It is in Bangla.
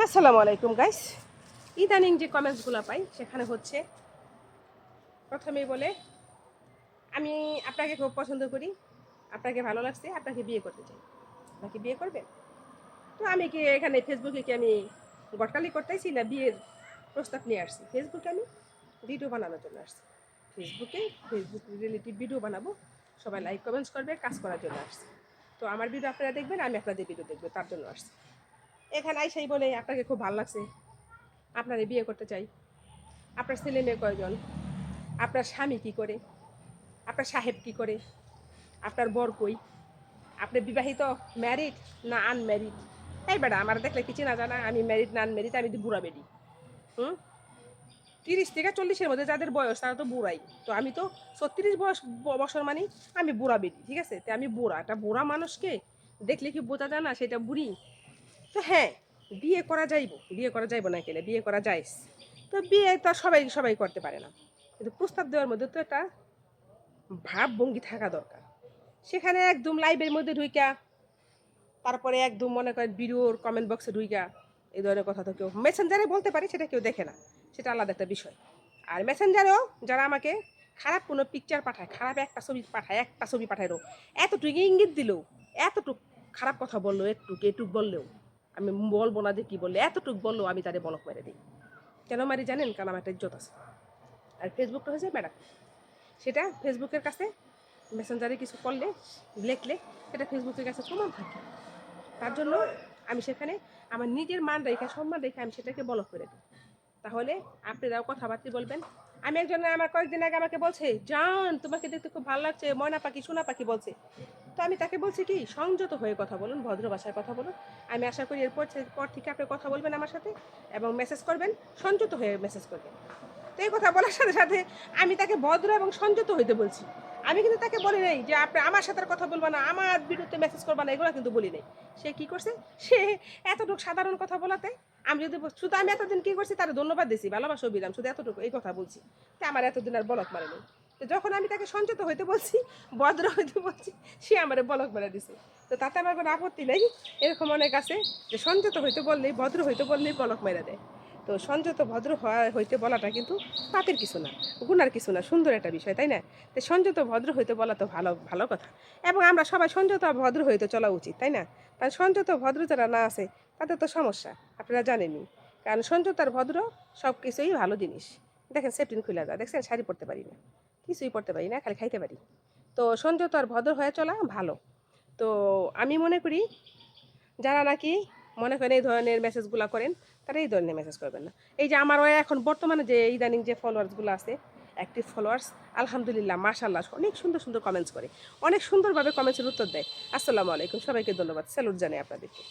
আসসালামু আলাইকুম গাইস। ইদানিং যে কমেন্টসগুলো পাই সেখানে হচ্ছে প্রথমেই বলে আমি আপনাকে খুব পছন্দ করি, আপনাকে ভালো লাগছে, আপনাকে বিয়ে করতে চাই, আপনাকে বিয়ে করবেন। তো আমি কি এখানে ফেসবুকে কি আমি গটকালি করতেছি না বিয়ের প্রস্তাব নিয়ে আসছি? ফেসবুকে আমি ভিডিও বানানোর জন্য আসছি। ফেসবুক রিলেটিভ ভিডিও বানাবো, সবাই লাইক কমেন্টস করবে, কাজ করার জন্য আসছি। তো আমার ভিডিও আপনারা দেখবেন, আমি আপনাদের ভিডিও দেখবো, তার জন্য আসছি। এখানে আইসাই বলে আপনাকে খুব ভালো লাগছে, আপনারে বিয়ে করতে চাই, আপনার ছেলে মেয়ে কয়জন, আপনার স্বামী কি করে, আপনার সাহেব কি করে, আপনার বর কই, আপনি বিবাহিত, ম্যারিড না আনম্যারিড? এই বেটা আমার দেখলে কি চেনা জানা আমি ম্যারিড না আনম্যারিড? আমি তো বুড়া বেডি। 30 থেকে 40-এর মধ্যে যাদের বয়স তারা তো বুড়াই। তো আমি তো 36 বছর মানে আমি বুড়া বেডি, ঠিক আছে? তো আমি বুড়া, একটা বুড়া মানুষকে দেখলে কি বোঝা যায় না সেটা বুড়ি? তো হ্যাঁ, বিয়ে করা যাইব না কেলে, বিয়ে করা যায়। তো বিয়ে তো আর সবাই সবাই করতে পারে না, কিন্তু প্রস্তাব দেওয়ার মধ্যে তো একটা ভাবভঙ্গি থাকা দরকার। সেখানে একদম লাইভের মধ্যে ঢুইকা, তারপরে একদম মনে করেন ভিডিওর কমেন্ট বক্সে ঢুইকা এই ধরনের কথা তো কেউ মেসেঞ্জারে বলতে পারে, সেটা কেউ দেখে না, সেটা আলাদা একটা বিষয়। আর মেসেঞ্জারেও যারা আমাকে খারাপ কোনো পিকচার পাঠায়, খারাপ একটা ছবি পাঠাইলো, এতটুকু ইঙ্গিত দিলেও, এতটুকু খারাপ কথা বললো, এটুক বললেও আমি বলবো না যে কী বললে, এতটুক বললেও আমি তাদের ব্লক মেরে দিই। কেন মারি জানেন? কারণ আমার একটা ইজ্জত আছে। আর ফেসবুকটা হয়েছে ম্যাডাম, সেটা ফেসবুকের কাছে মেসেঞ্জারে কিছু করলে, লিখলে, সেটা ফেসবুকের কাছে প্রমাণ থাকে। তার জন্য আমি সেখানে আমার নিজের মান রেখে, সম্মান রেখে আমি সেটাকে ব্লক করে দিই। তাহলে আপনারাও কথাবার্তা বলবেন। আমি একজন আমার কয়েকদিন আগে আমাকে বলছে, জান তোমাকে দেখতে খুব ভালো লাগছে, ময়না পাখি সোনা পাখি বলছে। তো আমি তাকে বলছি কি, সংযত হয়ে কথা বলুন, ভদ্র ভাষায় কথা বলুন। আমি আশা করি পর থেকে আপনি কথা বলবেন আমার সাথে এবং মেসেজ করবেন, সংযত হয়ে মেসেজ করবেন। তো এই কথা বলার সাথে সাথে আমি তাকে ভদ্র এবং সংযত হইতে বলছি। আমি কিন্তু তাকে বলি নাই যে আপনি আমার সাথে আর কথা বলবা না, আমার বিরুদ্ধে মেসেজ করবা না, এগুলো কিন্তু বলি নাই। সে কি করছে, সে এতটুকু সাধারণ কথা বলাতে আমি যদি শুধু আমি এতদিন কি করছি তার ধন্যবাদ দিছি, ভালোবাসা দিলাম, শুধু এতটুকু এই কথা বলছি। তো আমার এতদিন আর বলক মারে নেই। তো যখন আমি তাকে সংযত হইতে বলছি, ভদ্র হইতে বলছি, সে আমার বলক মেরে দিছে। তো তাতে আমার কোনো আপত্তি নেই। এরকম অনেক আছে যে সংযত হইতে বললেই, ভদ্র হইতে বললেই বলক মেরে দেয়। তো সংযত ভদ্র হইতে বলাটা কিন্তু পাপের কিছু না, গুনার কিছু না, সুন্দর একটা বিষয়, তাই না? তো সংযত ভদ্র হইতে বলা তো ভালো ভালো কথা। এবং আমরা সবাই সংযত ভদ্র হইতে চলা উচিত, তাই না? কারণ সংযত ভদ্র যারা না আছে তাদের তো সমস্যা, আপনারা জানেনই। কারণ সংযত আর ভদ্র সব কিছুই ভালো জিনিস। দেখেন সেফটিন খুলে যায়, দেখছেন? শাড়ি পরতে পারি না, কিছুই পরতে পারি না, খালি খাইতে পারি। তো সংযত আর ভদ্র হয়ে চলা ভালো। তো আমি মনে করি যারা নাকি মনে করেন এই ধরনের মেসেজগুলো করেন, তারা এই ধরনের মেসেজ করবেন না। এই যে আমার এখন বর্তমানে যে ইদানিং যে ফলোয়ার্সগুলো আছে, অ্যাক্টিভ ফলোয়ার্স, আলহামদুলিল্লাহ মাশাআল্লাহ, অনেক সুন্দর সুন্দর কমেন্টস করে, অনেক সুন্দরভাবে কমেন্টসের উত্তর দেয়। আসসালামু আলাইকুম, সবাইকে ধন্যবাদ, স্যালুট জানাই আপনাদেরকে।